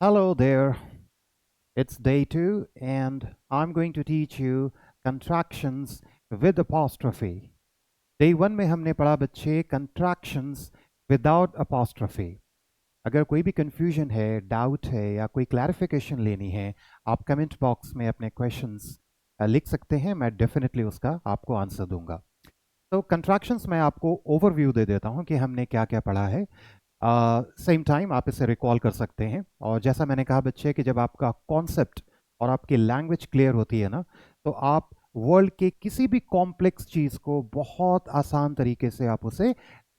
Hello there, it's day 2 and I'm going to teach you contractions with apostrophe. Day 1 में हमने पढ़ा बच्चे contractions without apostrophe. अगर कोई भी confusion है, doubt है या कोई clarification लेनी है, आप comment box में अपने questions लिख सकते हैं, मैं definitely उसका आपको आंसर दूंगा. तो contractions मैं आपको overview दे देता हूं कि हमने क्या क्या पढ़ा है. सेम टाइम आप इसे रिकॉल कर सकते हैं और जैसा मैंने कहा बच्चे कि जब आपका कॉन्सेप्ट और आपकी लैंग्वेज क्लियर होती है ना तो आप वर्ल्ड के किसी भी कॉम्प्लेक्स चीज़ को बहुत आसान तरीके से आप उसे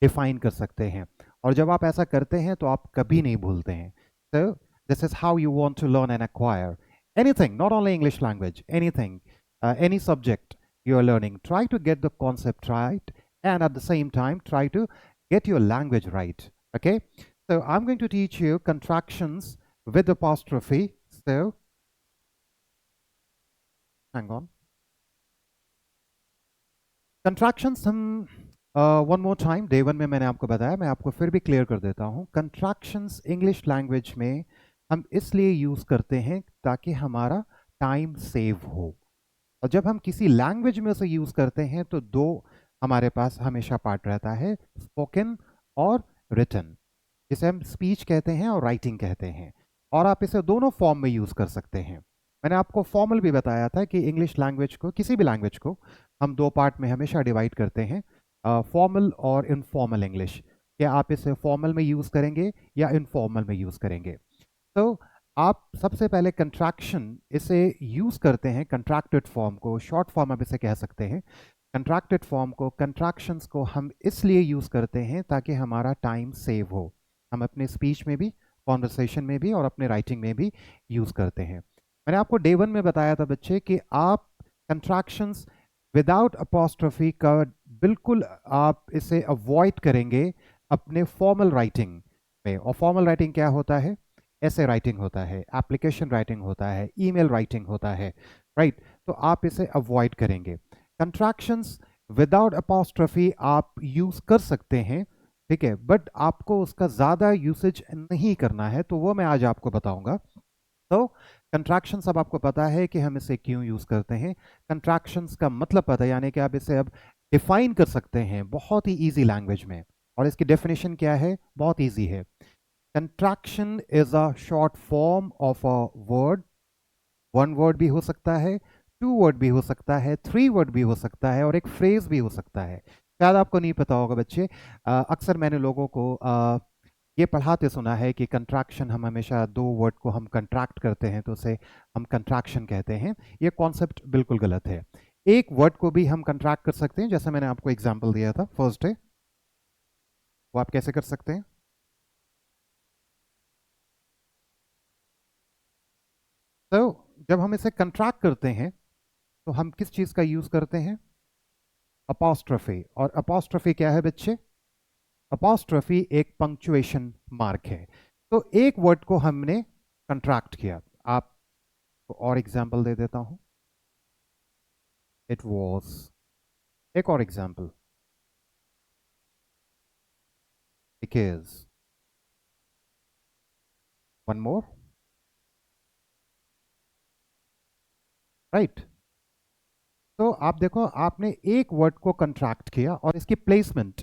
डिफाइन कर सकते हैं और जब आप ऐसा करते हैं तो आप कभी नहीं भूलते हैं. So this is how you want to learn and acquire anything, not only English language, anything, any subject you are learning. Try to get the concept right and at the same time try to get your language right. Okay, so I'm going to teach you contractions with apostrophe. So hang on. Contractions हम one more time day one में मैंने आपको बताया, मैं आपको फिर भी clear कर देता हूँ. Contractions इंग्लिश लैंग्वेज में हम इसलिए यूज़ करते हैं ताकि हमारा टाइम सेव हो और जब हम किसी लैंग्वेज में उसे यूज़ करते हैं तो दो हमारे पास हमेशा पार्ट रहता है, स्पोकन और रिटन, जिसे हम स्पीच कहते हैं और राइटिंग कहते हैं और आप इसे दोनों फॉर्म में यूज़ कर सकते हैं. मैंने आपको फॉर्मल भी बताया था कि इंग्लिश लैंग्वेज को, किसी भी लैंग्वेज को हम दो पार्ट में हमेशा डिवाइड करते हैं, फॉर्मल और इनफॉर्मल इंग्लिश. क्या आप इसे फॉर्मल में यूज़ करेंगे या इनफॉर्मल में यूज़ करेंगे. तो आप सबसे पहले कंट्रैक्शन इसे यूज़ करते हैं, कंट्रैक्टेड फॉर्म को, शॉर्ट फॉर्म आप इसे कह सकते हैं. कंट्रैक्टेड फॉर्म को, कंट्रैक्शंस को हम इसलिए यूज़ करते हैं ताकि हमारा टाइम सेव हो. हम अपने स्पीच में भी, कॉन्वर्सेशन में भी और अपने राइटिंग में भी यूज़ करते हैं. मैंने आपको डे 1 में बताया था बच्चे कि आप कंट्रैक्शंस विदाउट अपॉस्ट्रोफी का बिल्कुल आप इसे अवॉइड करेंगे अपने फॉर्मल राइटिंग में. और फॉर्मल राइटिंग क्या होता है? ऐसे राइटिंग होता है, एप्लीकेशन राइटिंग होता है, ईमेल राइटिंग होता है, राइट. तो आप इसे अवॉइड करेंगे. कंट्रैक्शंस विदाउट अपॉस्ट्रोफी आप यूज़ कर सकते हैं, ठीक है, बट आपको उसका ज़्यादा यूसेज नहीं करना है, तो वो मैं आज आपको बताऊंगा. तो कंट्रैक्शंस अब आपको पता है कि हम इसे क्यों यूज़ करते हैं, कंट्रैक्शंस का मतलब पता है, यानी कि आप इसे अब डिफाइन कर सकते हैं बहुत ही ईजी लैंग्वेज में. और इसकी डेफिनेशन क्या है? बहुत ईजी है. Contraction is a short form of a word. One word भी हो सकता है, टू वर्ड भी हो सकता है, थ्री वर्ड भी हो सकता है और एक फ्रेज भी हो सकता है. शायद आपको नहीं पता होगा बच्चे, अक्सर मैंने लोगों को ये पढ़ाते सुना है कि कंट्रैक्शन, हम हमेशा दो वर्ड को हम कंट्रैक्ट करते हैं तो उसे हम कंट्रैक्शन कहते हैं. ये कॉन्सेप्ट बिल्कुल गलत है. एक वर्ड को भी हम कंट्रैक्ट कर सकते हैं, जैसे मैंने आपको एग्जांपल दिया था फर्स्ट डे. वो आप कैसे कर सकते हैं? तो जब हम इसे कंट्रैक्ट करते हैं तो हम किस चीज़ का यूज़ करते हैं? अपॉस्ट्रोफी. और अपॉस्ट्रोफी क्या है बच्चे? अपॉस्ट्रोफी एक पंक्चुएशन मार्क है. तो एक वर्ड को हमने कंट्रैक्ट किया. आप और एग्जांपल दे देता हूं. It was. एक और example. Because. One more. Right. तो आप देखो, आपने एक वर्ड को कंट्रैक्ट किया और इसकी प्लेसमेंट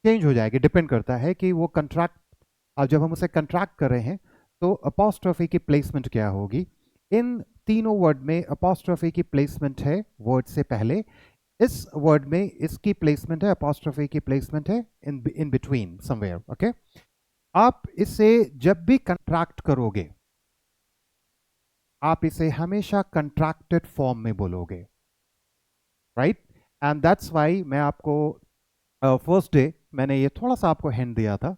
चेंज हो जाएगी, डिपेंड करता है कि वो कंट्रैक्ट, अब जब हम उसे कंट्रैक्ट कर रहे हैं तो अपॉस्ट्रोफी की प्लेसमेंट क्या होगी. इन तीनों वर्ड में अपॉस्ट्रोफी की प्लेसमेंट है वर्ड से पहले. इस वर्ड में इसकी प्लेसमेंट है, अपॉस्ट्रोफी की प्लेसमेंट है इन बिटवीन समवेयर. ओके. आप इसे जब भी कंट्रैक्ट करोगे आप इसे हमेशा कंट्रैक्टेड फॉर्म में बोलोगे, राइट. एंड दैट्स वाई मैं आपको फर्स्ट डे मैंने ये थोड़ा सा आपको हिंट दिया था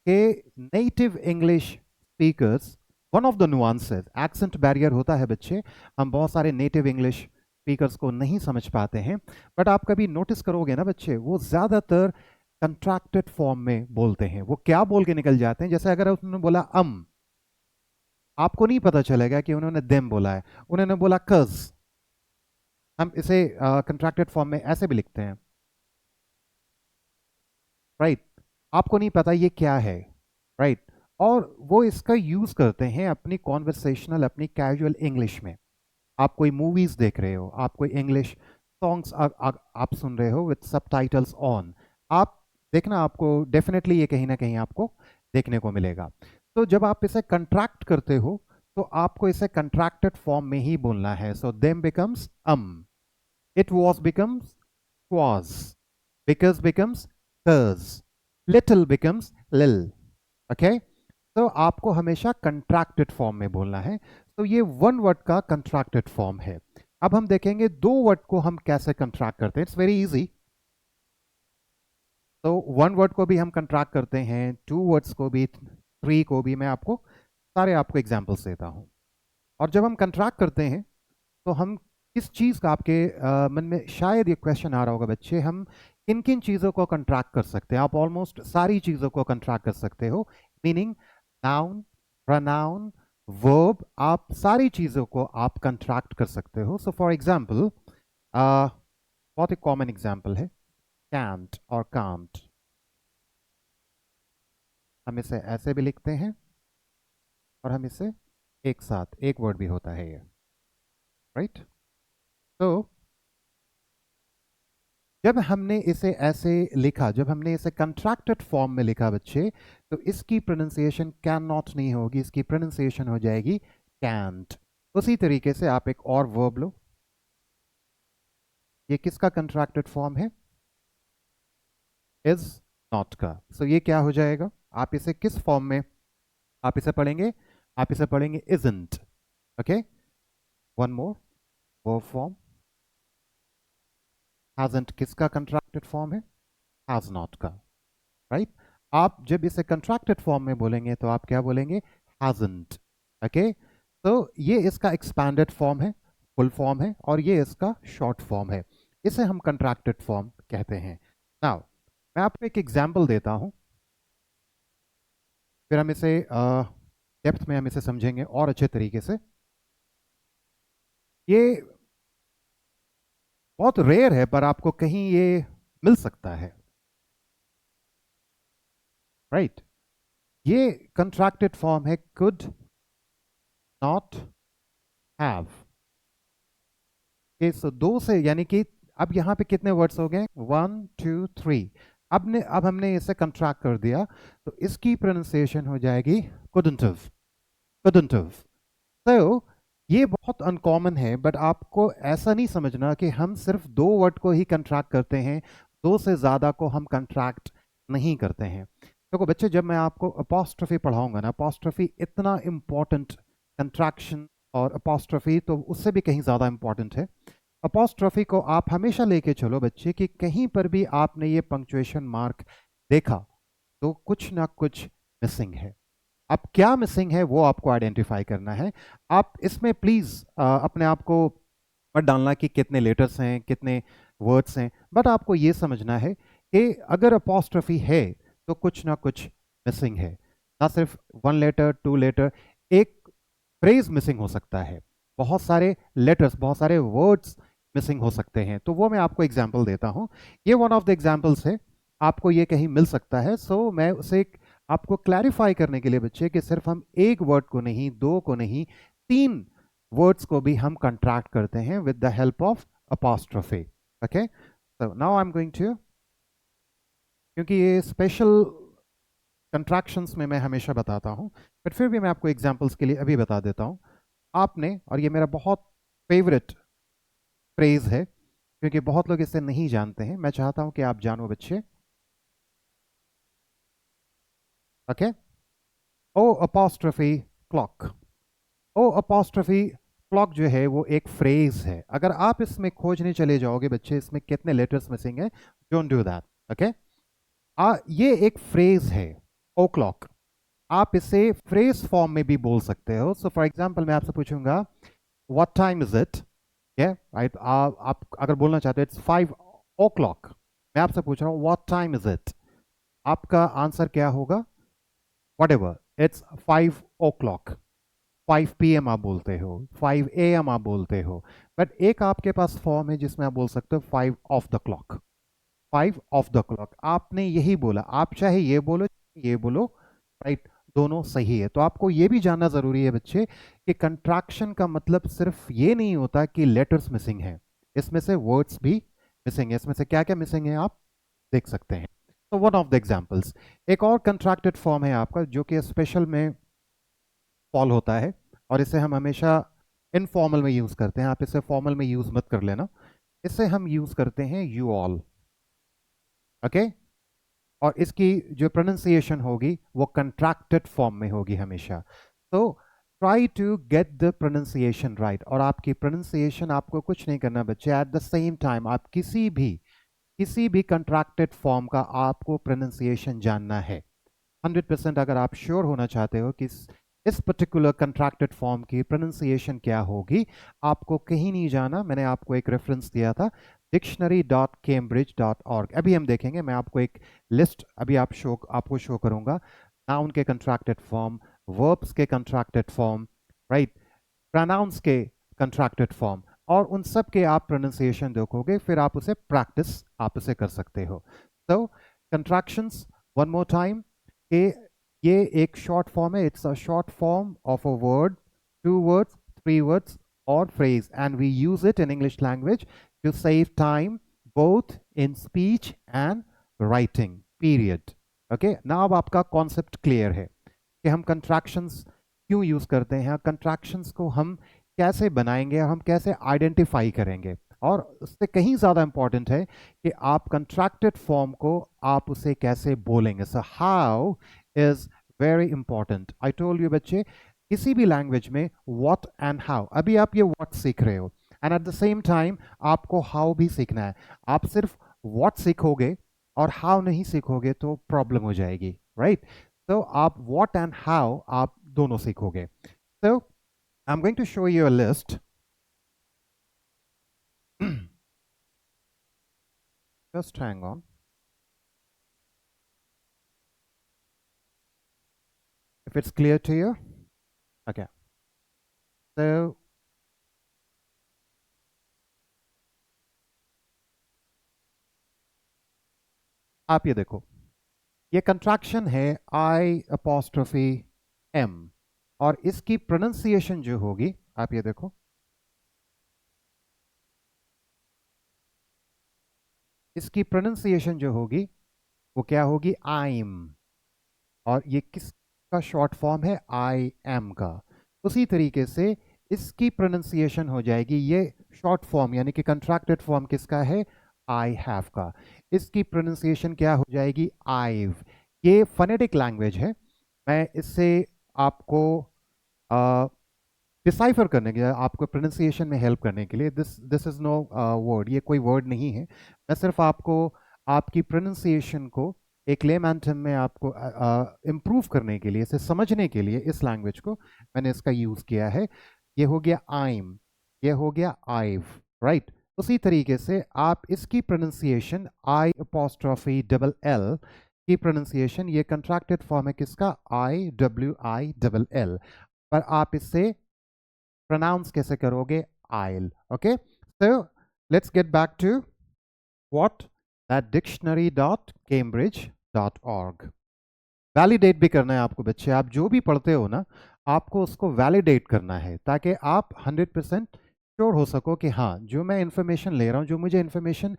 कि native English speakers, one of the nuances, accent barrier होता है बच्चे. हम बहुत सारे नेटिव इंग्लिश स्पीकर्स को नहीं समझ पाते हैं, बट आप कभी नोटिस करोगे ना बच्चे, वो ज़्यादातर कंट्रैक्टेड फॉर्म में बोलते हैं. वो क्या बोल के निकल जाते हैं, जैसे अगर उन्होंने बोला आपको नहीं पता चलेगा कि उन्होंने देम बोला है. उन्होंने बोला कज, हम इसे कंट्रैक्टेड फॉर्म में ऐसे भी लिखते हैं, राइट. आपको नहीं पता ये क्या है, राइट. और वो इसका यूज़ करते हैं अपनी कॉन्वर्सेशनल, अपनी कैजुअल इंग्लिश में। आप कोई मूवीज़ देख रहे हो, आप कोई इंग्लिश सॉन्ग्स आप सुन रहे हो विथ सबटाइटल्स ऑन, आप देखना, आपको डेफिनेटली ये कहीं ना कहीं आपको देखने को मिलेगा। तो जब आप इसे कंट्रैक्ट करते हो तो आपको इसे कंट्रैक्टेड फॉर्म में ही बोलना है। So them becomes it was becomes was, because becomes cuz, little becomes lil, okay? तो आपको हमेशा कंट्रैक्टेड फॉर्म में बोलना है। तो ये वन वर्ड का कंट्रैक्टेड फॉर्म है। अब हम देखेंगे दो वर्ड को हम कैसे कंट्रैक्ट करते हैं। It's very easy. तो वन वर्ड को भी हम कंट्रैक्ट करते हैं, टू वर्ड्स को भी, थ्री को भी। मैं आपको सारे आपको एग्जांपल्स देता हूं। और जब हम कंट्रैक्ट करते हैं तो हम किस चीज़ का, आपके मन में शायद ये क्वेश्चन आ रहा होगा बच्चे, हम किन किन चीज़ों को कंट्रैक्ट कर सकते हैं। आप ऑलमोस्ट सारी चीज़ों को कंट्रैक्ट कर सकते हो, मीनिंग नाउन, प्रोनाउन, वर्ब, आप सारी चीज़ों को आप कंट्रैक्ट कर सकते हो। सो फॉर एग्जाम्पल, बहुत ही कॉमन एग्जाम्पल है कैंट और कांट। हम इसे ऐसे भी लिखते हैं और हम इसे एक साथ, एक वर्ड भी होता है ये, राइट? तो जब हमने इसे ऐसे लिखा, जब हमने इसे कंट्रैक्टेड फॉर्म में लिखा बच्चे, तो इसकी प्रोनाउंसिएशन कैन नॉट नहीं होगी, इसकी प्रोनाउंसिएशन हो जाएगी कैंट। उसी तरीके से आप एक और वर्ब लो, ये किसका कंट्रैक्टेड फॉर्म है? इज नॉट का। सो ये क्या हो जाएगा? आप इसे किस फॉर्म में आप इसे पढ़ेंगे? आप इसे पढ़ेंगे isn't. Okay, one more, verb form hasn't किसका कंट्रैक्टेड फॉर्म है? हैज नॉट का, राइट? आप जब इसे कंट्रैक्टेड फॉर्म में बोलेंगे तो आप क्या बोलेंगे? hasn't, okay? तो ये इसका एक्सपैंडेड फॉर्म है, फुल फॉर्म है, और ये इसका शॉर्ट फॉर्म है। इसे हम कंट्रैक्टेड फॉर्म कहते हैं। नाउ मैं आपको एक एग्जांपल देता हूं, फिर हम इसे डेप्थ में हम इसे समझेंगे और अच्छे तरीके से। ये बहुत रेयर है पर आपको कहीं ये मिल सकता है, राइट? ये कंट्रैक्टेड फॉर्म है कुड नॉट हैव। सो दो से, यानी कि अब यहाँ पे कितने वर्ड्स हो गए? 1 2 3। अब हमने इसे कंट्रैक्ट कर दिया, तो इसकी प्रोनाउंसिएशन हो जाएगी couldn't have, couldn't have। तो ये बहुत अनकॉमन है, बट आपको ऐसा नहीं समझना कि हम सिर्फ दो वर्ड को ही कंट्रैक्ट करते हैं, दो से ज़्यादा को हम कंट्रैक्ट नहीं करते हैं। देखो बच्चे, जब मैं आपको अपॉस्ट्रोफी पढ़ाऊंगा ना, अपॉस्ट्रोफी इतना इम्पॉर्टेंट कंट्रैक्शन, और अपॉस्ट्रोफी तो उससे भी कहीं ज़्यादा इम्पॉर्टेंट है। अपॉस्ट्रोफी को आप हमेशा लेके चलो बच्चे, कि कहीं पर भी आपने ये पंक्चुएशन मार्क देखा तो कुछ ना कुछ मिसिंग है। अब क्या मिसिंग है वो आपको आइडेंटिफाई करना है। आप इसमें प्लीज अपने आप को मत डालना कि कितने लेटर्स हैं, कितने वर्ड्स हैं, बट आपको ये समझना है कि अगर अपॉस्ट्रोफी है तो कुछ ना कुछ मिसिंग है। ना सिर्फ वन लेटर, टू लेटर, एक फ्रेज मिसिंग हो सकता है, बहुत सारे लेटर्स, बहुत सारे वर्ड्स मिसिंग हो सकते हैं। तो वो मैं आपको एग्जाम्पल देता हूं। ये वन ऑफ द एग्जाम्पल्स है, आपको ये कहीं मिल सकता है। सो मैं उसे आपको क्लैरिफाई करने के लिए बच्चे, कि सिर्फ हम एक वर्ड को नहीं, दो को नहीं, तीन वर्ड्स को भी हम कंट्रैक्ट करते हैं with the help of apostrophe. Okay, so now I am going to, क्योंकि ये स्पेशल कंट्रैक्शंस में मैं हमेशा बताता हूं, बट फिर भी मैं आपको एग्जांपल्स के लिए अभी बता देता हूं। आपने, और ये मेरा बहुत फेवरेट फ्रेज है, क्योंकि बहुत लोग इसे नहीं जानते हैं, मैं चाहता हूं कि आप जानो बच्चे। ओके, ओ अपॉस्ट्रोफी क्लॉक। ओ अपॉस्ट्रोफी क्लॉक जो है वो एक फ्रेज है। अगर आप इसमें खोजने चले जाओगे बच्चे, इसमें कितने लेटर्स मिसिंग है, डोंट डू दैट। ओके, ये एक फ्रेज है, ओ क्लॉक। आप इसे फ्रेज फॉर्म में भी बोल सकते हो। सो फॉर एग्जाम्पल, मैं आपसे पूछूंगा what time is it, right? आप अगर बोलना चाहते हो इट्स 5 o'clock, मैं आपसे पूछ रहा हूँ व्हाट टाइम इज इट, आपका आंसर क्या होगा? What ever, it's 5 o'clock। 5 PM आप बोलते हो, 5 AM आप बोलते हो, बट एक आपके पास फॉर्म है जिसमें आप बोल सकते हो 5 of the clock। 5 of the clock आपने यही बोला, आप चाहे ये बोलो, ये बोलो, राइट? दोनों सही है। तो आपको ये भी जानना ज़रूरी है बच्चे कि कंट्रैक्शन का मतलब सिर्फ ये नहीं होता कि लेटर्स मिसिंग हैं, इसमें से वर्ड्स भी मिसिंग है। इसमें से क्या क्या मिसिंग है आप देख सकते हैं। तो वन ऑफ द एग्जांपल्स, एक और कंट्रैक्टेड फॉर्म है आपका जो कि स्पेशल में फॉल होता है, और इसे हम हमेशा इनफॉर्मल में यूज़ करते हैं। आप इसे फॉर्मल में यूज़ मत कर लेना। इसे हम यूज़ करते हैं यू ऑल, ओके। और इसकी जो प्रोनाउंसिएशन होगी वो कंट्रैक्टेड फॉर्म में होगी हमेशा। तो try to get the pronunciation right. और आपकी प्रोनाउंसिएशन, आपको कुछ नहीं करना बच्चे, एट द सेम टाइम आप किसी भी कंट्रैक्टेड फॉर्म का आपको प्रोनाउंसिएशन जानना है। 100% अगर आप श्योर होना चाहते हो कि इस पर्टिकुलर कंट्रैक्टेड फॉर्म की प्रोनाउंसिएशन क्या होगी, आपको कहीं नहीं जाना। मैंने आपको एक रेफरेंस दिया था, dictionary.cambridge.org। अभी हम देखेंगे, मैं आपको एक लिस्ट अभी आपको शो करूंगा। नाउन के कंट्रैक्टेड फॉर्म, वर्ब्स के कंट्रैक्टेड फॉर्म, राइट, प्रोनाउंस के कंट्रैक्टेड फॉर्म, और उन सब के आप प्रोनाउंसिएशन देखोगे, फिर आप उसे प्रैक्टिस आप उसे कर सकते हो। तो कंट्रैक्शंस वन मोर टाइम, कि ये एक शॉर्ट फॉर्म है। It's a short form of a word, two words, three words और phrase, and we use it in English language to save time both in speech and writing, period. Okay, now अब आपका concept clear है कि हम contractions क्यों use करते हैं, contractions को हम कैसे बनाएंगे, हम कैसे आइडेंटिफाई करेंगे। और उससे कहीं ज़्यादा इंपॉर्टेंट है कि आप कंट्रैक्टेड फॉर्म को आप उसे कैसे बोलेंगे। So how is very important. I told you बच्चे, किसी भी लैंग्वेज में व्हाट एंड हाउ, अभी आप ये व्हाट सीख रहे हो, and at the same time आपको हाउ भी सीखना है। आप सिर्फ व्हाट सीखोगे और हाउ नहीं सीखोगे तो प्रॉब्लम हो जाएगी, राइट। तो आप what and how आप दोनों सीखोगे। So I'm going to show you a list. Just hang on. If it's clear to you, okay. So आप ये देखो, ये कंट्रैक्शन है I apostrophe M, और इसकी प्रोनाउंसिएशन जो होगी, आप ये देखो, इसकी प्रोनाउंसिएशन जो होगी वो क्या होगी, I'm। और ये किसका शॉर्ट फॉर्म है, आई एम का। उसी तरीके से इसकी प्रोनाउंसिएशन हो जाएगी, ये शॉर्ट फॉर्म यानी कि कंट्रैक्टेड फॉर्म किसका है, आई हैव का। इसकी प्रोनाउंसिएशन क्या हो जाएगी, आईव। ये फोनेटिक लैंग्वेज है। मैं इससे आपको डिसाइफर करने के लिए, आपको प्रोनाउंसिएशन में हेल्प करने के लिए, दिस इज़ नो वर्ड, ये कोई वर्ड नहीं है। मैं सिर्फ आपको आपकी प्रोनाउंसिएशन को एक लेमैन टर्म में आपको इम्प्रूव करने के लिए, इसे समझने के लिए, इस लैंग्वेज को मैंने इसका यूज़ किया है। ये हो गया आइम, ये हो गया आइव, राइट। उसी तरीके से आप इसकी प्रोनाउंसिएशन आई अपोस्ट्रोफी डबल एल की प्रोनाउंसिएशन, ये कंट्रैक्टेड फॉर्म है किसका, I W I double L, पर आप इससे pronounce कैसे करोगे, I'll. Okay, so let's get back to what, that dictionary.cambridge.org। Validate भी करना है आपको बच्चे, आप जो भी पढ़ते हो ना, आपको उसको वैलिडेट करना है ताकि आप 100% श्योर हो सको कि हाँ, जो मैं इंफॉर्मेशन ले रहा हूँ, जो मुझे इंफॉर्मेशन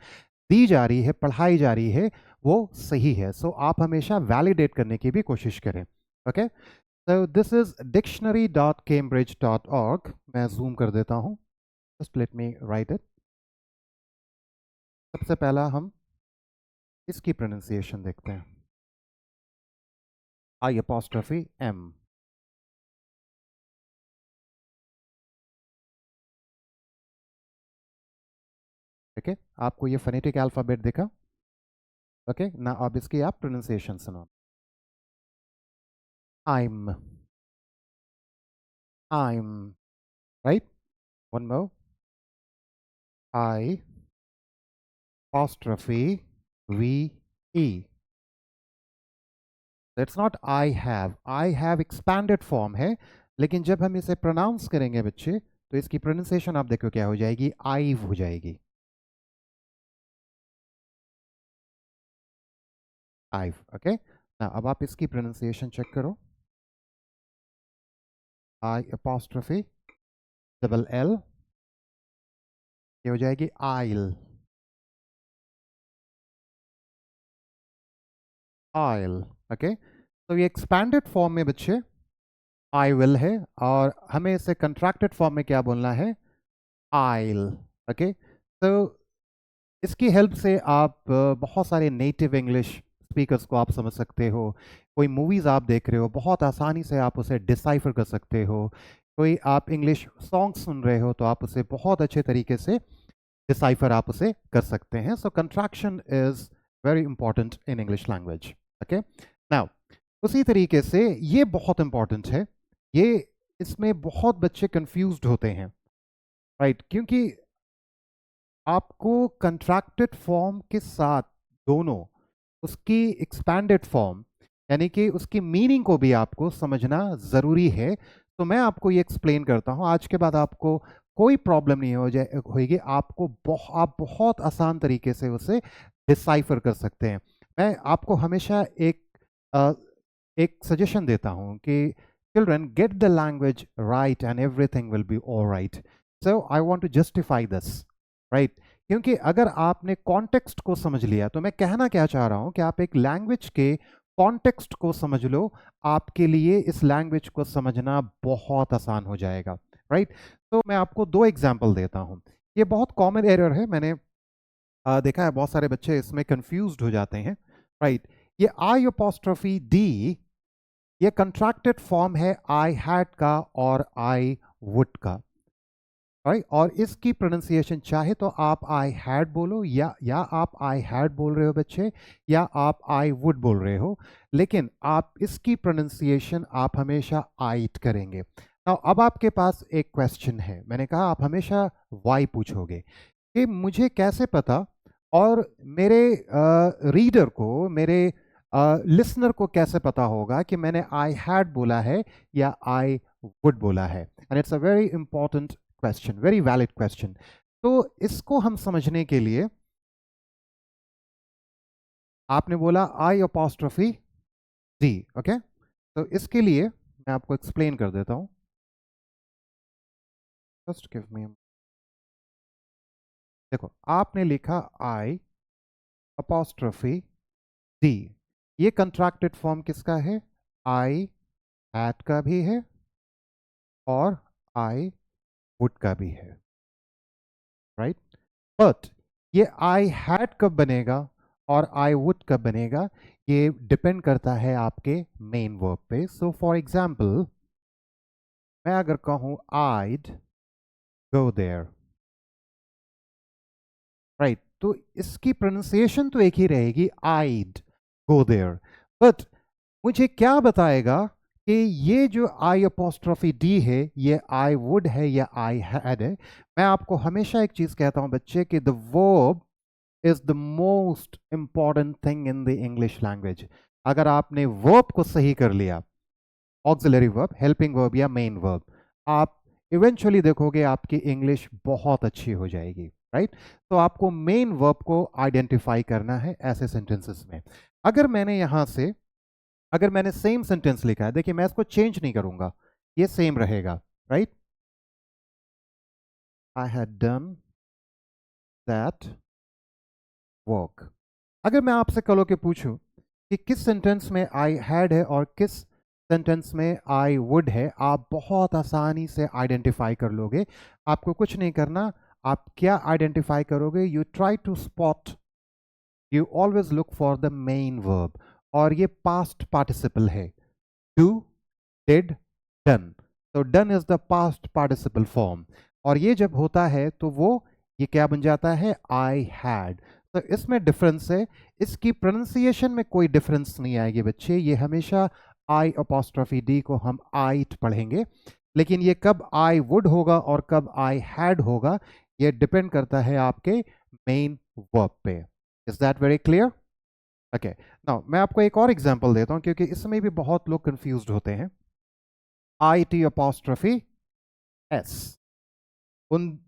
दी जा रही है, पढ़ाई जा रही है, वो सही है। सो आप हमेशा वैलिडेट करने की भी कोशिश करें। Okay, so this is dictionary.cambridge.org। मैं जूम कर देता हूँ, just let me write it। सबसे पहला हम इसकी प्रोनाउंसिएशन देखते हैं, आई अपॉस्ट्रोफी एम। ठीक है, आपको ये फोनेटिक अल्फाबेट दिखा। ओके ना, अब इसकी आप प्रोनाउंसिएशन सुनो, आइम, आइम, right. One more, I apostrophe V E. It's not I have expanded form है, लेकिन जब हम इसे प्रोनाउंस करेंगे बच्चे, तो इसकी प्रोनाउंसिएशन आप देखो क्या हो जाएगी, आईव हो जाएगी, आईव। ओके ना, अब आप इसकी प्रोनाउंसिएशन चेक करो, आई अपोस्ट्रोफी डबल एल, ये हो जाएगी आइल, आइल। ओके, तो ये एक्सपैंडेड फॉर्म में बच्चे आई विल है, और हमें इसे कंट्रैक्टेड फॉर्म में क्या बोलना है, आइल। ओके, तो इसकी हेल्प से आप बहुत सारे नेटिव इंग्लिश स्पीकर्स को आप समझ सकते हो। कोई मूवीज़ आप देख रहे हो, बहुत आसानी से आप उसे डिसाइफर कर सकते हो। कोई आप इंग्लिश सॉन्ग सुन रहे हो तो आप उसे बहुत अच्छे तरीके से डिसाइफर आप उसे कर सकते हैं। So contraction is very important in English language. Okay, now उसी तरीके से ये बहुत इंपॉर्टेंट है, ये इसमें बहुत बच्चे कंफ्यूज्ड होते हैं, राइट? क्योंकि आपको कंट्रैक्टेड फॉर्म के साथ दोनों उसकी एक्सपैंडेड फॉर्म यानी कि उसकी मीनिंग को भी आपको समझना ज़रूरी है। तो मैं आपको ये एक्सप्लेन करता हूँ, आज के बाद आपको कोई प्रॉब्लम नहीं होगी, आप बहुत आसान तरीके से उसे डिसाइफर कर सकते हैं। मैं आपको हमेशा अ, एक सजेशन देता हूँ कि children, get the language right and everything will be all right. So I want to justify this, right? क्योंकि अगर आपने कॉन्टेक्स्ट को समझ लिया, तो मैं कहना क्या चाह रहा हूं कि आप एक लैंग्वेज के कॉन्टेक्स्ट को समझ लो, आपके लिए इस लैंग्वेज को समझना बहुत आसान हो जाएगा, राइट? तो मैं आपको दो एग्जांपल देता हूं। ये बहुत कॉमन एरर है, मैंने देखा है बहुत सारे बच्चे इसमें कंफ्यूज्ड हो जाते हैं, राइट? ये आई अपोस्ट्रोफी डी, ये कंट्रैक्टेड फॉर्म है आई हैड का और आई वुड का, राइट? और इसकी प्रोनाउंसिएशन चाहे तो आप आई हैड बोलो, या आप आई हैड बोल रहे हो बच्चे, या आप आई वुड बोल रहे हो, लेकिन आप इसकी प्रोनाउंसिएशन आप हमेशा आइट करेंगे। नाउ अब आपके पास एक क्वेश्चन है, मैंने कहा आप हमेशा वाई पूछोगे कि मुझे कैसे पता, और मेरे रीडर को, मेरे लिसनर को कैसे पता होगा कि मैंने आई हैड बोला है या आई वुड बोला है? And it's a very important question, very valid question. तो इसको हम समझने के लिए, आपने बोला आई अपोस्ट्रोफी डी, ओके, तो इसके लिए मैं आपको एक्सप्लेन कर देता हूं। जस्ट गिव मी, देखो आपने लिखा आई अपोस्ट्रोफी डी, ये कंट्रैक्टेड फॉर्म किसका है? आई हैड का भी है और आई वुड का भी है, राइट? बट ये आई हैड कब बनेगा और आई वुड कब बनेगा, ये डिपेंड करता है आपके मेन वर्ब पे। सो फॉर एग्जाम्पल, मैं अगर कहूं आइड गो देयर, राइट, तो इसकी प्रोनाउंसिएशन तो एक ही रहेगी, आइड गो देयर। बट मुझे क्या बताएगा कि ये जो आई अपोस्ट्रोफी डी है ये आई वुड है या आई हैड है? मैं आपको हमेशा एक चीज कहता हूं बच्चे कि the verb is the most important thing in the English language. अगर आपने verb को सही कर लिया, auxiliary verb, helping verb या main verb, आप इवेंचुअली देखोगे आपकी इंग्लिश बहुत अच्छी हो जाएगी, राइट? तो आपको मेन वर्ब को आइडेंटिफाई करना है ऐसे सेंटेंसेस में। अगर मैंने यहां से, अगर मैंने सेम सेंटेंस लिखा है, देखिए मैं इसको चेंज नहीं करूंगा, ये सेम रहेगा, right? I had done that work. अगर मैं आपसे कलो के पूछूं कि किस सेंटेंस में आई हैड है और किस सेंटेंस में आई वुड है, आप बहुत आसानी से आइडेंटिफाई कर लोगे। आपको कुछ नहीं करना, आप क्या आइडेंटिफाई करोगे? You try to spot, you always look for the main verb, और ये पास्ट पार्टिसिपल है, डू, डिड, डन। तो done is the past participle form, और ये जब होता है तो वो ये क्या बन जाता है? I had. तो इसमें डिफरेंस है, इसकी प्रोनाउंसिएशन में कोई डिफरेंस नहीं आएगी बच्चे, ये हमेशा आई अपोस्ट्रोफी डी को हम आइट पढ़ेंगे, लेकिन ये कब आई वुड होगा और कब आई हैड होगा, ये डिपेंड करता है आपके मेन वर्ब पे। Is that very clear? Okay, now मैं आपको एक और एग्जांपल देता हूं क्योंकि इसमें भी बहुत लोग कंफ्यूज्ड होते हैं। आई टी अपोस्ट्रोफी एस, उन,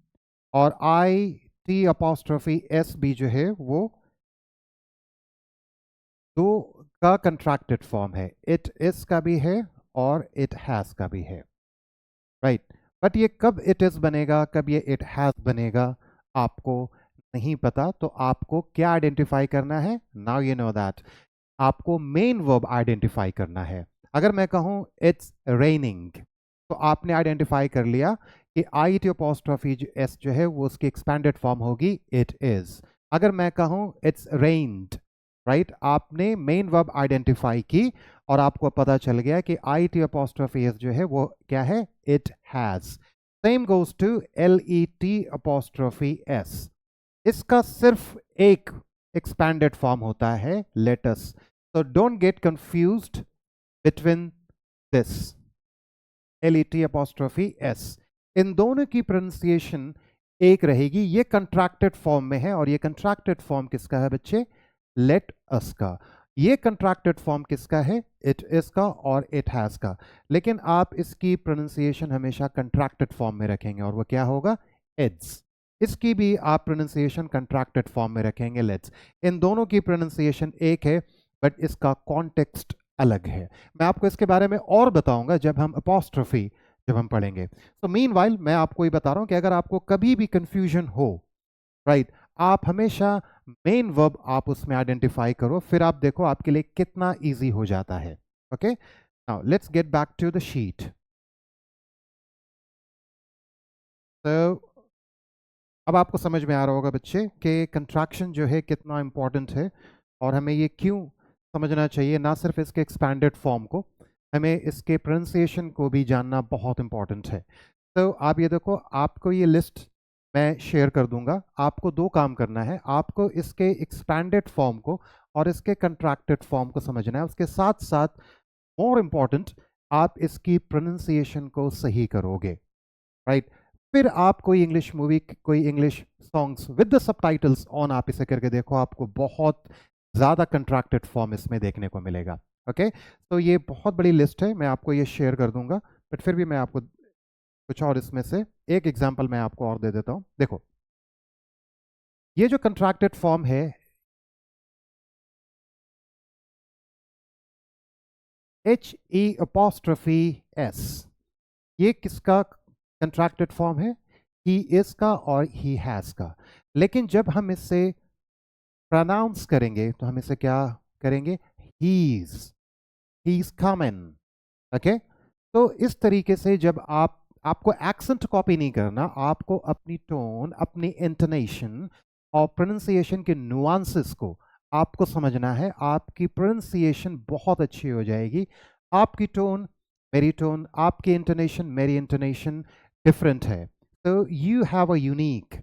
और आई टी अपोस्ट्रोफी एस भी जो है वो दो का कंट्रैक्टेड फॉर्म है, इट इज का भी है और इट हैज का भी है, राइट। बट ये कब इट इज बनेगा, कब ये इट हैज बनेगा, आपको नहीं पता। तो आपको क्या आइडेंटिफाई करना है? नाउ यू नो दैट आपको मेन वर्ब आइडेंटिफाई करना है। अगर मैं कहूं इट्स रेनिंग, तो आपने आइडेंटिफाई कर लिया कि आई टी अपोस्ट्रोफी एस जो है वो उसकी एक्सपेंडेड फॉर्म होगी इट इज। अगर मैं कहूं इट्स रेन्ड, राइट, आपने मेन वर्ब आइडेंटिफाई की और आपको पता चल गया कि आई टी अपोस्ट्रोफी एस जो है वो क्या है? It has. Same goes to L E T apostrophe S, इसका सिर्फ एक एक्सपैंडेड फॉर्म होता है, let's. So don't get confused between this L-E-T apostrophe S। इन दोनों की प्रोनाउंसिएशन एक रहेगी। ये कंट्रैक्टेड फॉर्म में है और ये कंट्रैक्टेड फॉर्म किसका है बच्चे? लेट अस का। ये कंट्रैक्टेड फॉर्म किसका है? इट इज का और इट हैज का। लेकिन आप इसकी प्रोनाउंसिएशन हमेशा कंट्रैक्टेड फॉर्म में रखेंगे और वो क्या होगा? इट्स। इसकी भी आप प्रोनाउंसिएशन कंट्रैक्टेड फॉर्म में रखेंगे, लेट्स। इन दोनों की प्रोनाउंसिएशन एक है बट इसका कॉन्टेक्स्ट अलग है। मैं आपको इसके बारे में और बताऊंगा जब हम अपॉस्ट्रोफी जब हम पढ़ेंगे। तो मीनवाइल मैं आपको ये बता रहा हूं कि अगर आपको कभी भी कंफ्यूजन हो, राइट, आप हमेशा मेन वर्ब आप उसमें आइडेंटिफाई करो, फिर आप देखो आपके लिए कितना इजी हो जाता है। Okay, now let's get back to the sheet. तो अब आपको समझ में आ रहा होगा बच्चे कि कंट्रैक्शन जो है कितना इंपॉर्टेंट है और हमें ये क्यों समझना चाहिए। ना सिर्फ इसके एक्सपैंडेड फॉर्म को, हमें इसके प्रोनाउंसिएशन को भी जानना बहुत इंपॉर्टेंट है। तो आप ये देखो, आपको ये लिस्ट मैं शेयर कर दूंगा। आपको दो काम करना है, आपको इसके एक्सपैंडेड फॉर्म को और इसके कंट्रैक्टेड फॉर्म को समझना है। उसके साथ साथ मोर इम्पॉर्टेंट, आप इसकी प्रोनाउंसिएशन को सही करोगे, राइट। फिर आप कोई इंग्लिश मूवी, कोई English songs with the subtitles on आप इसे करके देखो, आपको बहुत ज़्यादा कंट्रैक्टेड फॉर्म इसमें देखने को मिलेगा। ओके, तो ये बहुत बड़ी लिस्ट है, मैं आपको ये शेयर कर दूंगा, बट फिर भी मैं आपको कुछ और इसमें से एक एग्जांपल मैं आपको और दे देता हूं। देखो, ये जो कंट्रैक्टेड फॉर्म है HE'(S), ये किसका कंट्रैक्टेड फॉर्म है? ही इज का और ही हैज का। लेकिन जब हम इससे प्रोनाउंस करेंगे तो हम इसे क्या करेंगे? He is coming. ओके, तो इस तरीके से जब आपको एक्सेंट कॉपी नहीं करना, आपको अपनी टोन, अपनी इंटोनेशन और प्रोनाउंसिएशन के नुआंसेस को आपको समझना है। आपकी प्रोनाउंसिएशन बहुत अच्छी हो जाएगी। आपकी टोन मेरी टोन, आपकी इंटोनेशन मेरी इंटोनेशन डिफरेंट है, तो you have a unique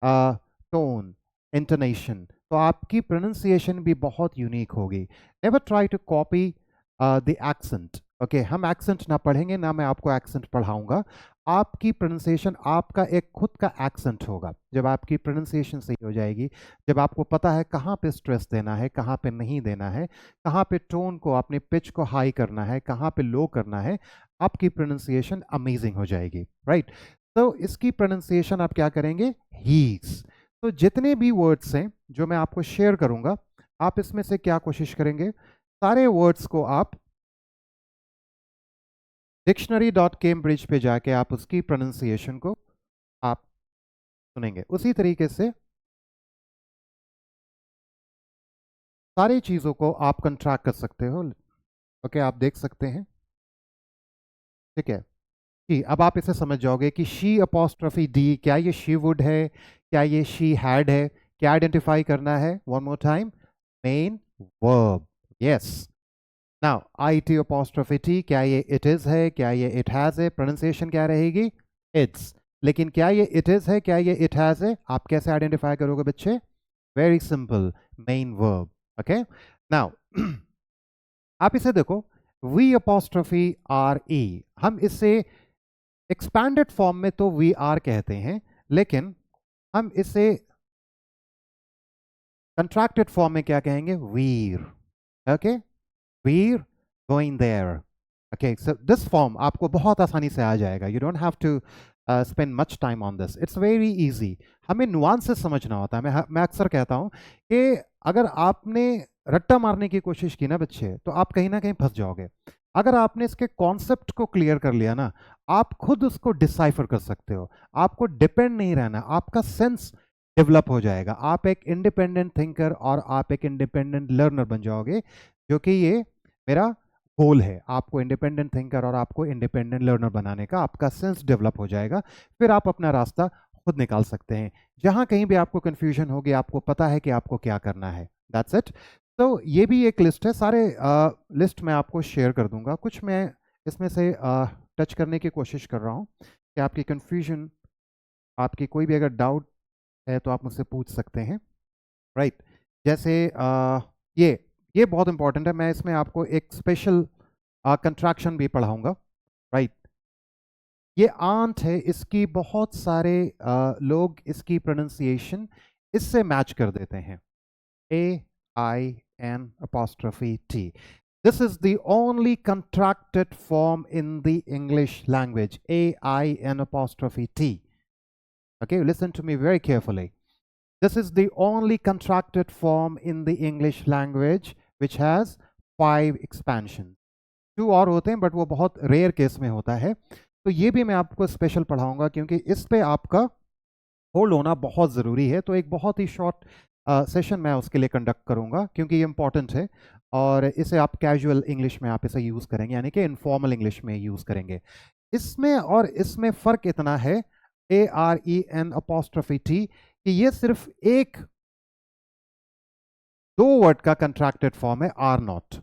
tone, intonation, तो आपकी प्रोनाउंसिएशन भी बहुत यूनिक होगी। Never try to copy the accent. Okay, हम एक्सेंट ना पढ़ेंगे, ना मैं आपको एक्सेंट पढ़ाऊंगा। आपकी प्रोनाउंसिएशन, आपका एक खुद का एक्सेंट होगा। जब आपकी प्रोनाउंसिएशन सही हो जाएगी, जब आपको पता है कहाँ पे स्ट्रेस देना है, कहाँ पे नहीं देना है, कहाँ पे टोन को, अपने पिच को हाई करना है, कहाँ पे लो करना है, आपकी प्रोनाउंसिएशन अमेजिंग हो जाएगी, राइट। तो इसकी प्रोनाउंसिएशन आप क्या करेंगे? हीज। तो जितने भी वर्ड्स हैं जो मैं आपको शेयर करूंगा, आप इसमें से क्या कोशिश करेंगे? सारे वर्ड्स को आप dictionary.cambridge पे जाके आप उसकी प्रोनाउंसिएशन को आप सुनेंगे। उसी तरीके से सारी चीज़ों को आप कंट्रैक्ट कर सकते हो। ओके, आप देख सकते हैं, ठीक है जी। अब आप इसे समझ जाओगे कि शी अपॉस्ट्रोफी डी, क्या ये शी वुड है, क्या ये शी हैड है? क्या आइडेंटिफाई करना है? One more time, main verb, yes. Now I T apostrophe T, क्या ये इट इज है, क्या ये इट हैज है? प्रोनाउंसिएशन क्या रहेगी? इट्स। लेकिन क्या ये इट इज है, क्या ये इट हैज है? आप कैसे आइडेंटिफाई करोगे बच्चे? Very simple, main verb. Okay, now आप इसे देखो, वी अपॉस्ट्रोफी आर ई, हम इसे एक्सपैंडेड फॉर्म में तो वी आर कहते हैं, लेकिन हम इसे कंट्रैक्टेड फॉर्म में क्या कहेंगे? We're. Okay, we're going there. Okay, so this form आपको बहुत आसानी से आ जाएगा। You don't have to spend much time on this, it's very easy. हमें नुआंसेस समझना होता है। मैं अक्सर कहता हूं कि अगर आपने रट्टा मारने की कोशिश की ना बच्चे, तो आप कहीं ना कहीं फंस जाओगे। अगर आपने इसके कॉन्सेप्ट को क्लियर कर लिया ना, आप खुद उसको डिसाइफर कर सकते हो, आपको डिपेंड नहीं रहना, आपका सेंस डेवलप हो जाएगा, आप एक इंडिपेंडेंट थिंकर और आप एक इंडिपेंडेंट लर्नर बन जाओगे, जो कि ये मेरा गोल है, आपको इंडिपेंडेंट थिंकर और आपको इंडिपेंडेंट लर्नर बनाने का। आपका सेंस डेवलप हो जाएगा, फिर आप अपना रास्ता खुद निकाल सकते हैं। जहां कहीं भी आपको कंफ्यूजन होगी, आपको पता है कि आपको क्या करना है। That's it. तो ये भी एक लिस्ट है, सारे लिस्ट मैं आपको शेयर कर दूंगा, कुछ मैं इसमें से टच करने की कोशिश कर रहा हूँ कि आपकी कंफ्यूजन, आपकी कोई भी अगर डाउट है तो आप मुझसे पूछ सकते हैं, राइट। जैसे ये ये बहुत इंपॉर्टेंट है, मैं इसमें आपको एक स्पेशल कंट्रैक्शन भी पढ़ाऊंगा, राइट। ये आंट है, इसकी बहुत सारे लोग इसकी प्रोनाउंसिएशन इससे मैच कर देते हैं, AIN''T. This is the only contracted form in the English language, AIN''T. Okay, listen to me very carefully. This is the only contracted form in the English language which has 5 expansions. 2 और होते हैं but वो बहुत rare case में होता है, तो ये भी मैं आपको स्पेशल पढ़ाऊंगा क्योंकि इस पे आपका होल्ड होना बहुत ज़रूरी है। तो एक बहुत ही शॉर्ट सेशन मैं उसके लिए कंडक्ट करूंगा क्योंकि ये इंपॉर्टेंट है, और इसे आप कैजुअल इंग्लिश में आप इसे यूज़ करेंगे, यानी कि इनफॉर्मल इंग्लिश में यूज़ करेंगे। इसमें और इसमें फ़र्क इतना है, AREN''T, कि ये सिर्फ एक 2 वर्ड का कंट्रैक्टेड फॉर्म है, आर नॉट।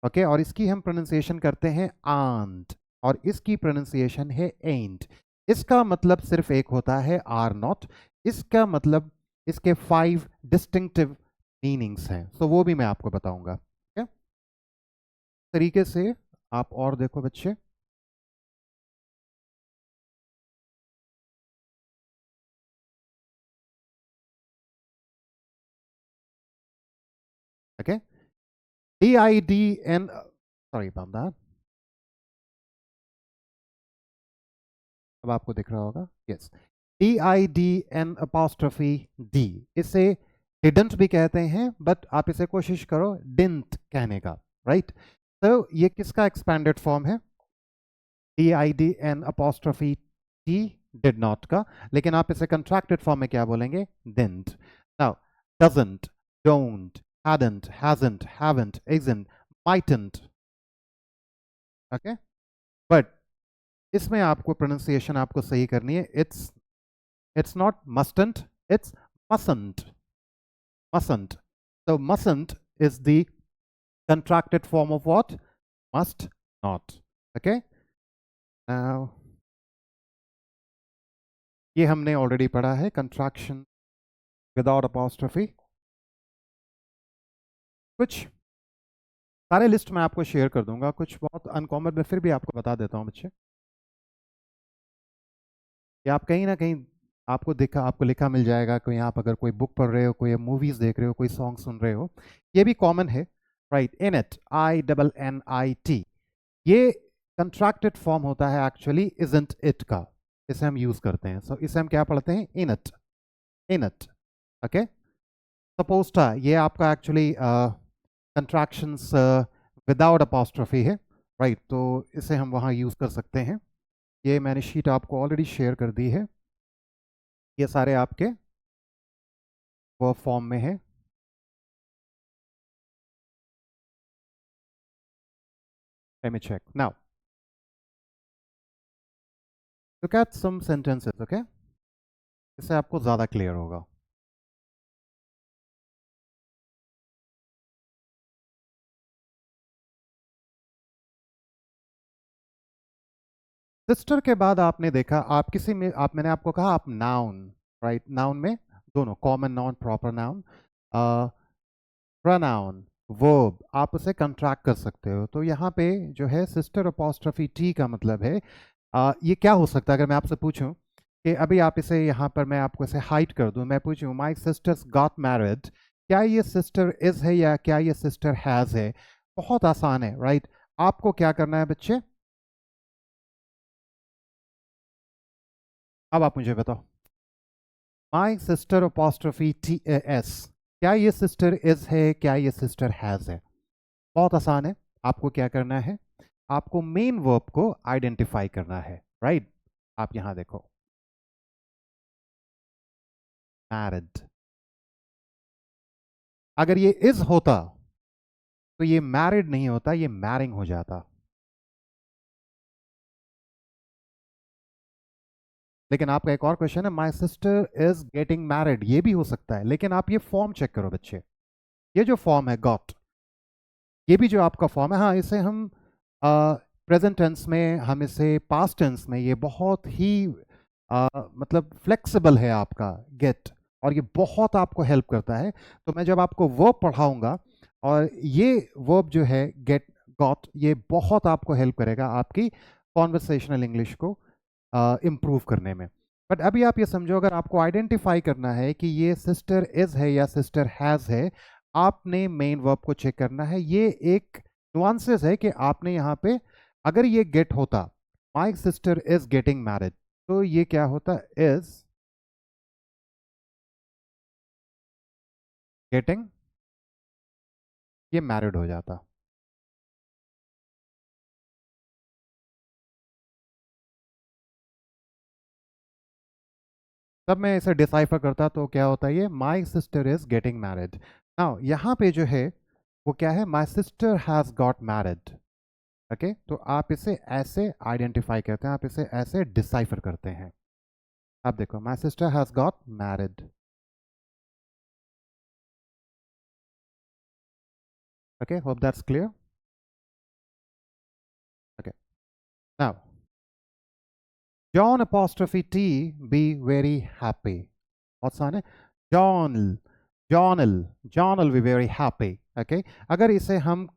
ओके, और इसकी हम प्रोनाउंसिएशन करते हैं आंट, और इसकी प्रोनाउंसिएशन है एंट। इसका मतलब सिर्फ एक होता है, आर नॉट। इसका मतलब इसके 5 डिस्टिंक्टिव मीनिंग्स हैं, तो वो भी मैं आपको बताऊंगा। ठीक है, तरीके से आप और देखो बच्चे। Okay, DIDN, sorry about that, अब आपको दिख रहा होगा, यस। DIDN''D, इसे डिडंट भी कहते हैं, बट आप इसे कोशिश करो डिंट कहने का, राइट। तो ये किसका एक्सपैंडेड फॉर्म है? DIDN''T, डिड नॉट का, लेकिन आप इसे कंट्रैक्टेड फॉर्म में क्या बोलेंगे? Didn't. Now doesn't, don't, hadn't, hasn't, haven't, isn't, mightn't, okay. But इसमें आपको प्रोनाउंसिएशन आपको सही करनी है, it's not mustn't, it's mustn't, mustn't. So mustn't is the contracted form of what? Must not. Okay, now ये हमने ऑलरेडी पढ़ा है, contraction without apostrophe। कुछ सारे लिस्ट मैं आपको शेयर कर दूंगा, कुछ बहुत अनकॉमन में फिर भी आपको बता देता हूँ बच्चे, कि आप कहीं ना कहीं आपको लिखा मिल जाएगा, कोई आप अगर कोई बुक पढ़ रहे हो, कोई मूवीज देख रहे हो, कोई सॉन्ग सुन रहे हो, ये भी कॉमन है, राइट। इन इट, INNIT, ये कंट्रैक्टेड फॉर्म होता है एक्चुअली इजंट इट का, इसे हम यूज करते हैं। सो इसे हम क्या पढ़ते हैं? In it, in it. Okay, suppose था, ये आपका एक्चुअली कंट्रैक्शंस विदाउट अपॉस्ट्रोफी है, राइट। तो इसे हम वहाँ यूज कर सकते हैं। ये मैंने शीट आपको ऑलरेडी शेयर कर दी है, ये सारे आपके वो फॉर्म में है। Let me check now. Look at some sentences, okay? इससे आपको ज्यादा क्लियर होगा। सिस्टर के बाद आपने देखा, आप किसी में आप मैंने आपको कहा आप नाउन, राइट, नाउन में दोनों common noun, proper noun, pronoun, verb, आप उसे कंट्रैक्ट कर सकते हो। तो यहाँ पे जो है सिस्टर अपॉस्ट्रोफी टी का मतलब है, ये क्या हो सकता है? अगर मैं आपसे पूछूं कि अभी आप इसे यहाँ पर मैं आपको इसे हाइड कर दूं, मैं पूछूं माई सिस्टर्स गॉट मैरिड, क्या ये सिस्टर इज है या क्या ये सिस्टर हैज है? बहुत आसान है, राइट। आपको क्या करना है बच्चे? अब आप मुझे बताओ, माई सिस्टर अपॉस्ट्रोफी TAS, क्या ये सिस्टर इज है, क्या ये सिस्टर हैज है? बहुत आसान है। आपको क्या करना है? आपको मेन वर्ब को आइडेंटिफाई करना है, राइट? आप यहां देखो, मैरिड। अगर ये इज होता तो ये मैरिड नहीं होता, ये मैरिंग हो जाता। लेकिन आपका एक और क्वेश्चन है, my sister is getting married, ये भी हो सकता है, लेकिन आप ये फॉर्म चेक करो बच्चे। ये जो फॉर्म है गॉट, ये भी जो आपका फॉर्म है, हाँ इसे हम प्रेजेंट टेंस में, हम इसे पास्ट टेंस में, ये बहुत ही मतलब फ्लेक्सिबल है आपका गेट, और ये बहुत आपको हेल्प करता है। तो मैं जब आपको वर्ब पढ़ाऊंगा, और ये वर्ब जो है गेट, गॉट, ये बहुत आपको हेल्प करेगा आपकी कॉन्वर्सेशनल इंग्लिश को इम्प्रूव करने में। बट अभी आप ये समझो, अगर आपको आइडेंटिफाई करना है कि ये सिस्टर इज है या सिस्टर हैज़ है, आपने मेन वर्ब को चेक करना है। ये एक नुआंसेस है कि आपने यहाँ पे, अगर ये गेट होता, my sister is getting married, तो ये क्या होता, इज गेटिंग, ये मैरिड हो जाता। तब मैं इसे डिसाइफर करता तो क्या होता है, ये my sister is getting married. Now यहाँ पे जो है वो क्या है, my sister has got married. Okay, तो आप इसे ऐसे आइडेंटिफाई करते हैं, आप इसे ऐसे डिसाइफर करते हैं। आप देखो, my sister has got married. Okay, hope that's clear. Okay, now John apostrophe T be very happy. What's on it? John, John'll be very happy. Okay? अगर इसे हम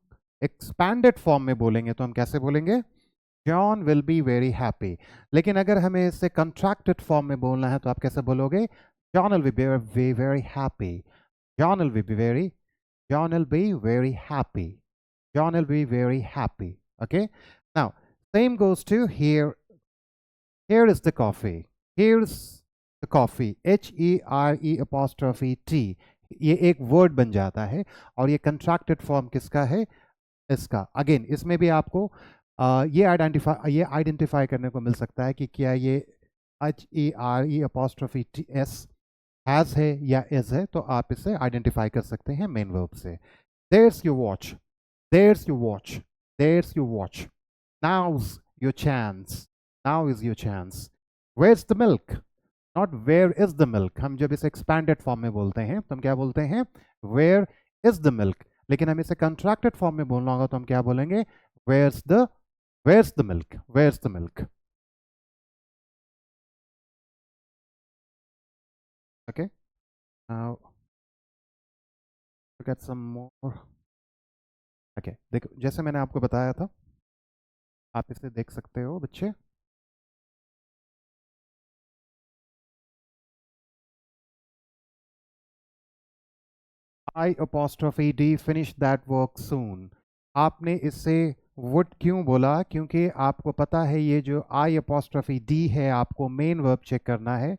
expanded form में बोलेंगे तो हम कैसे बोलेंगे? John will be very happy. लेकिन अगर हमें इसे contracted form में बोलना है तो आप कैसे बोलोगे? John will be very happy. John will be very, John will be very happy. John will be very happy. Okay? Now, same goes to here. Here is the coffee. Here's the coffee. HERE apostrophe T. ये एक word बन जाता है, और ये contracted form किसका है, इसका। अगेन इसमें भी आपको ये आइडेंटिफाई करने को मिल सकता है कि क्या ये HERE apostrophe T S has है या इज है, तो आप इसे आइडेंटिफाई कर सकते हैं मेन वर्ब से। There's your watch. There's your watch. There's your watch. Now's your chance. Now is your chance. Where's the milk? Not where is the milk. हम जब इसे expanded form में बोलते हैं तो हम क्या बोलते हैं, where is the milk. लेकिन हम इसे contracted form में बोलना होगा तो हम क्या बोलेंगे, where's the, where's the milk, where's the milk. Okay, now look at some more. Okay, देखो जैसे मैंने आपको बताया था, आप इसे देख सकते हो बच्चे। I apostrophe D finish that work soon. आपने इससे would क्यों बोला, क्योंकि आपको पता है ये जो I apostrophe D है, आपको मेन वर्ब चेक करना है।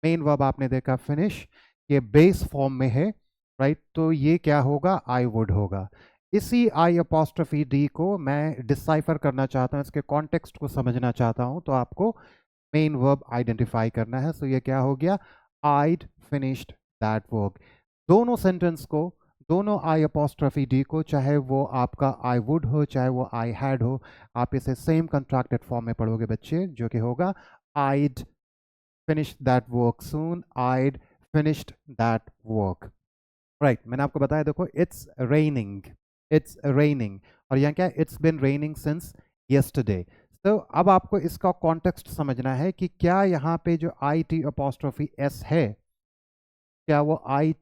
मेन वर्ब आपने देखा फिनिश, ये बेस फॉर्म में है, राइट? तो ये क्या होगा, आई वुड होगा। इसी आई अपॉस्ट्रफी डी को मैं डिसाइफर करना चाहता हूँ, इसके कॉन्टेक्स्ट को समझना चाहता हूँ, तो आपको मेन वर्ब आइडेंटिफाई करना है। सो ये क्या हो गया, आइड फिनिश्ड दैट वर्क। दोनों सेंटेंस को, दोनों आई अपॉस्ट्रफी डी को, चाहे वो आपका आई वुड हो चाहे वो आई हैड हो, आप इसे सेम कंट्रैक्टेड फॉर्म में पढ़ोगे बच्चे, जो कि होगा आइड finished that work soon. I'd finished that work. Right, मैंने आपको बताया, देखो it's raining, और यहाँ क्या, it's been raining since yesterday. तो अब आपको इसका कॉन्टेक्स्ट समझना है कि क्या यहाँ पे जो आई टी अपोस्ट्रोफी एस है, क्या वो आई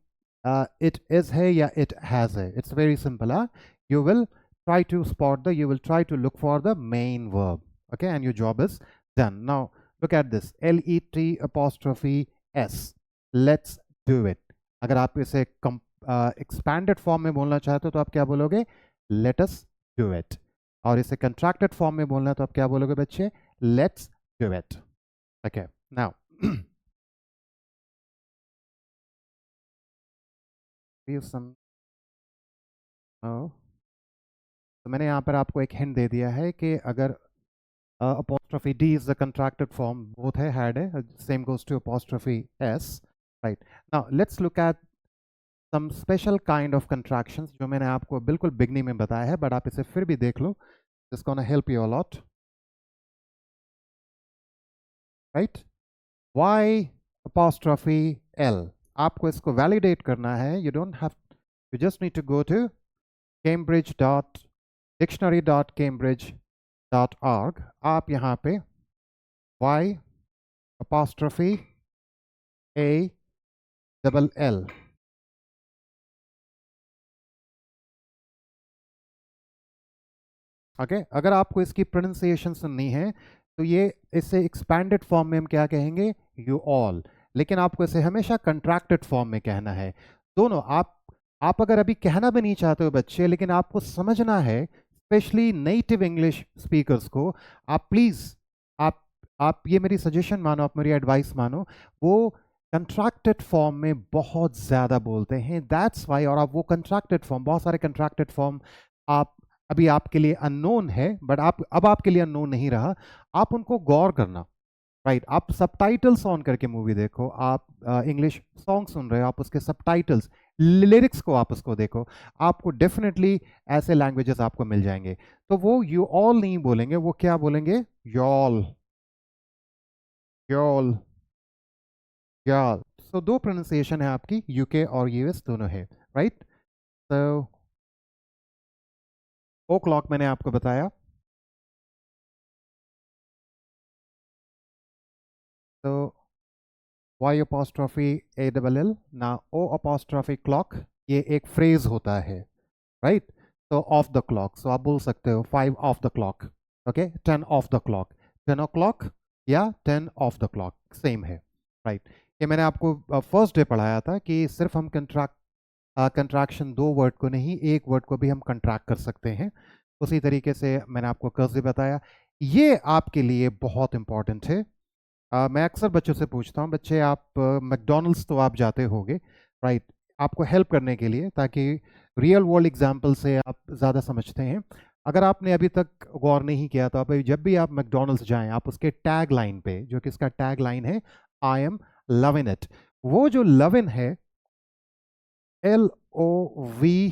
इट इज है या इट हैज है। It's very simple. You will try to spot the, you will try to look for the main verb, okay, and your job is done. Now look at this, let apostrophe s, let's do it। अगर आप इसे expanded form में बोलना चाहते हो तो आप क्या बोलोगे, let us do it। और इसे contracted form में बोलना है तो आप क्या बोलोगे बच्चे, let's do it। okay, now use some, oh तो मैंने यहाँ पर आपको एक हिंट दे दिया है कि अगर apostrophe D is the contracted form, both है, had है, same goes to apostrophe S, right? Now let's look at some special kind of contractions जो मैंने आपको बिल्कुल beginning में बताया है, but आप इसे फिर भी देख लो, it's gonna help you a lot, right? Y apostrophe L, आपको इसको validate करना है, you don't have, you just need to go to cambridge.dictionary.cambridge.org, आप यहाँ पे Y apostrophe A double L, okay अगर आपको इसकी प्रोनाउंसिएशन सुननी है तो ये इसे एक्सपैंडेड फॉर्म में हम क्या कहेंगे, यू ऑल, लेकिन आपको इसे हमेशा कंट्रैक्टेड फॉर्म में कहना है। दोनों आप अगर अभी कहना भी नहीं चाहते हो बच्चे, लेकिन आपको समझना है, स्पेशली नेटिव इंग्लिश स्पीकर्स को, आप प्लीज़ आप ये मेरी सजेशन मानो, आप मेरी एडवाइस मानो, वो कंट्रैक्टेड फॉर्म में बहुत ज़्यादा बोलते हैं, दैट्स वाई। और आप वो कंट्रैक्टेड फॉर्म, बहुत सारे कंट्रैक्टेड फॉर्म आप अभी आपके लिए अननोन है, बट अब आपके लिए अननोन नहीं रहा, आप उनको गौर करना, राइट? आप सबटाइटल्स ऑन करके मूवी देखो, आप इंग्लिश सॉन्ग सुन रहे हो, आप उसके सबटाइटल्स, लिरिक्स को आप उसको देखो, आपको डेफिनेटली ऐसे लैंग्वेजेस आपको मिल जाएंगे। तो वो यू ऑल नहीं बोलेंगे, वो क्या बोलेंगे, यॉल, यॉल, यॉल। सो दो प्रोनाउंसिएशन है आपकी, यूके और यूएस दोनों है, राइट? तो ओ क्लॉक मैंने आपको बताया, तो Y apostrophe A double L ना O apostrophe clock, ये एक फ्रेज होता है, राइट? तो ऑफ द क्लॉक, सो आप बोल सकते हो 5 of the clock, okay, 10 of the clock, 10 o'clock या 10 ऑफ द क्लॉक, सेम है, राइट? ये मैंने आपको फर्स्ट डे पढ़ाया था कि सिर्फ हम कंट्रैक्शन दो वर्ड को नहीं, एक वर्ड को भी हम कंट्रैक्ट कर सकते हैं। उसी तरीके से मैंने आपको कर्ज भी बताया, ये आपके लिए बहुत इंपॉर्टेंट है। मैं अक्सर बच्चों से पूछता हूँ, बच्चे आप मैकडोनल्ड्स तो आप जाते होगे, राइट? आपको हेल्प करने के लिए, ताकि रियल वर्ल्ड एग्जांपल से आप ज़्यादा समझते हैं। अगर आपने अभी तक गौर नहीं किया तो आप जब भी आप मैकडोनल्ड्स जाएं, आप उसके टैग लाइन पे, जो कि इसका टैग लाइन है, आई एम लविंग इट, वो जो लविन है, LOVIN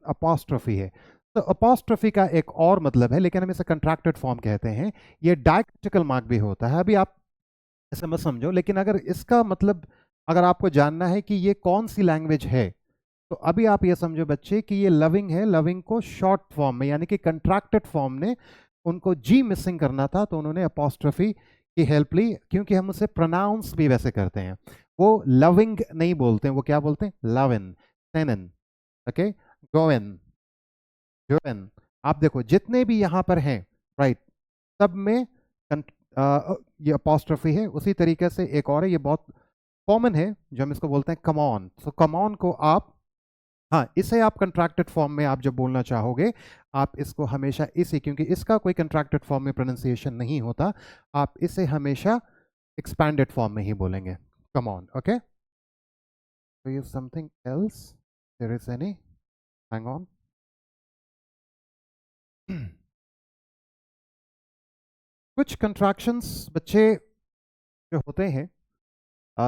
अपॉस्ट्रोफी है, तो अपॉस्ट्रोफी का एक और मतलब है, लेकिन हम इसे कंट्रैक्टेड फॉर्म कहते हैं। ये डायक्रिटिकल मार्क भी होता है, अभी आप इसे मत समझो, लेकिन अगर इसका मतलब अगर आपको जानना है कि ये कौन सी लैंग्वेज है, तो अभी आप ये समझो बच्चे कि ये लविंग है, लविंग को शॉर्ट फॉर्म में, यानी कि कंट्रैक्टेड फॉर्म ने उनको जी मिसिंग करना था, तो उन्होंने अपॉस्ट्रोफी की हेल्प ली, क्योंकि हम उसे प्रोनाउंस भी वैसे करते हैं, वो लविंग नहीं बोलते हैं, वो क्या बोलते हैं, लविन, सेनन, ओके, गोइन, जोइन। आप देखो जितने भी यहाँ पर हैं, राइट, सब में ये अपॉस्ट्रोफी है। उसी तरीके से एक और है, ये बहुत कॉमन है, जो हम इसको बोलते हैं come on. So come on को आप, हाँ, इसे आप कंट्रैक्टेड फॉर्म में आप जब बोलना चाहोगे, आप इसको हमेशा इसी, क्योंकि इसका कोई कंट्रैक्टेड फॉर्म में प्रोनाउंसिएशन नहीं होता, आप इसे हमेशा एक्सपैंडेड फॉर्म में ही बोलेंगे, कम ऑन, ओके? तो ये something else, there is any, hang on. कुछ कंट्रैक्शंस बच्चे जो होते हैं,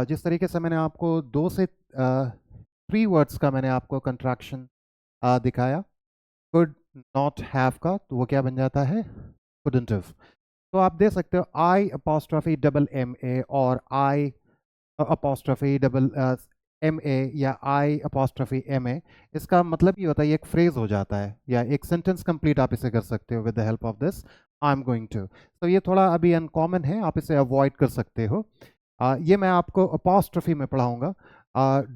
जिस तरीके से मैंने आपको 2 से 3 वर्ड्स का मैंने आपको कंट्रैक्शन दिखाया, कुड नॉट हैव का, तो वो क्या बन जाता है, कुडंट हैव। तो आप दे सकते हो आई अपॉस्ट्रोफी डबल एम ए, और आई अपॉस्ट्रोफी डबल एम ए, या आई अपॉस्ट्रोफी एम ए। इसका मतलब ये होता है, ये एक फ्रेज हो जाता है, या एक सेंटेंस कंप्लीट आप इसे कर सकते हो with the help of this I am going to. तो ये थोड़ा अभी अनकॉमन है, आप इसे अवॉइड कर सकते हो। ये मैं आपको अपॉस्ट्रोफी में पढ़ाऊंगा,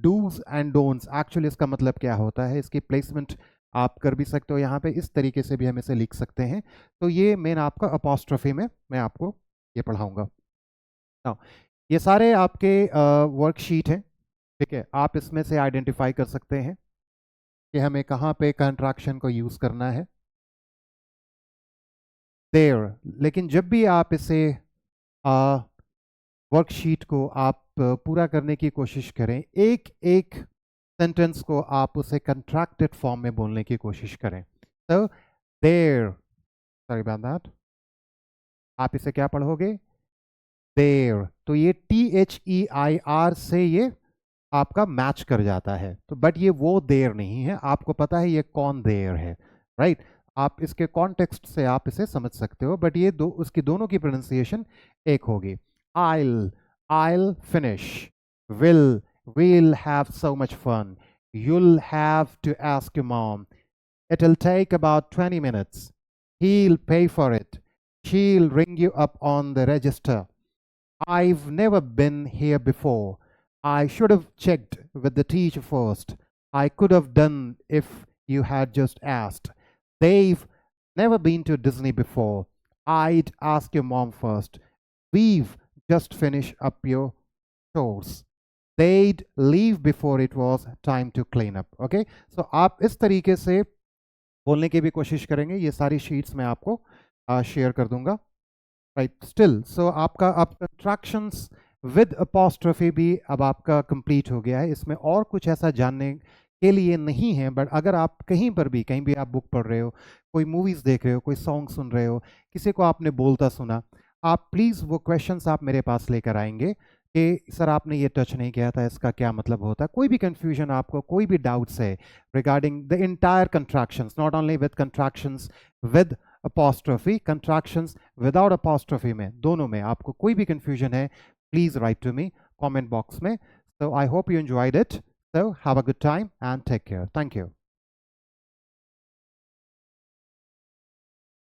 डूज एंड डोंट्स, एक्चुअली इसका मतलब क्या होता है, इसकी प्लेसमेंट आप कर भी सकते हो यहाँ पे, इस तरीके से भी हम इसे लिख सकते हैं। तो ये मेन आपका अपॉस्ट्रोफी में मैं आपको ये पढ़ाऊंगा। Now, ये सारे आपके वर्कशीट हैं, ठीक है? आप इसमें से आइडेंटिफाई कर सकते हैं कि हमें कहाँ पे कंट्रैक्शन को यूज़ करना है, देयर। लेकिन जब भी आप इसे वर्कशीट को आप पूरा करने की कोशिश करें, एक एक सेंटेंस को आप उसे कंट्रैक्टेड फॉर्म में बोलने की कोशिश करें। So there, sorry about that, आप इसे क्या पढ़ोगे? There. तो ये THEIR से ये आपका मैच कर जाता है, तो बट ये वो देर नहीं है, आपको पता है ये कौन देर है, राइट? आप इसके कॉन्टेक्स्ट से आप इसे समझ सकते हो, बट ये उसकी दोनों की प्रोनाउंसिएशन एक होगी. I'll finish. We'll have so much fun. You'll have to ask your mom. It'll take about 20 minutes. He'll pay for it. She'll ring you up on the register. I've never been here before. I should have checked with the teacher first. I could have done if you had just asked. They've never been to Disney before. I'd ask your mom first. We've just finished up your chores. They'd leave before it was time to clean up. Okay? So आप इस तरीके से बोलने की भी कोशिश करेंगे. ये सारी शीट्स मैं आपको शेयर कर दूंगा. राइट, स्टिल सो आपका अब कंट्रैक्शंस विद अपॉस्ट्रोफी भी अब आपका कंप्लीट हो गया है. इसमें और कुछ ऐसा जानने के लिए नहीं है, बट अगर आप कहीं भी आप बुक पढ़ रहे हो, कोई मूवीज़ देख रहे हो, कोई सॉन्ग सुन रहे हो, किसी को आपने बोलता सुना, आप प्लीज़ वो क्वेश्चंस आप मेरे पास लेकर आएंगे कि सर आपने ये टच नहीं किया था, इसका क्या मतलब होता है. कोई भी कन्फ्यूजन आपको, कोई भी डाउट्स है regarding the entire contractions, not only with contractions with apostrophe, contractions without apostrophe में, दोनों में आपको कोई भी कन्फ्यूजन है, please write to me comment box में. So I hope you enjoyed it. So have a good time and take care. Thank you.